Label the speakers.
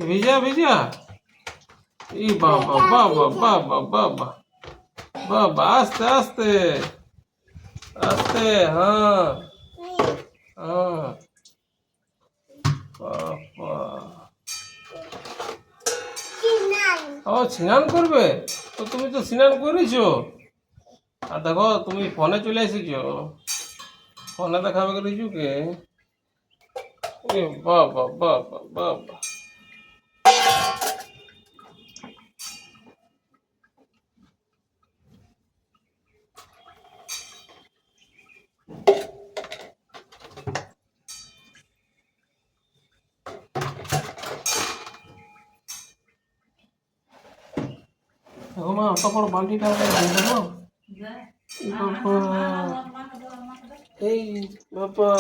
Speaker 1: ভিজা ভিজা ই বাবা বাবা বাবা বাবা বাবা আস্তে আস্তে আস্তে হ্যাঁ হ্যাঁ বাবা ও স্নান করবে তো তুমি তো স্নান করেছো আর দেখো তুমি ফোনে চলে এসেছো ফোনে দেখাবে করেছো কে বাবা বাবা বাবা দেখো মা অত বড় বালতিটা দেখো বাবা এই বাবা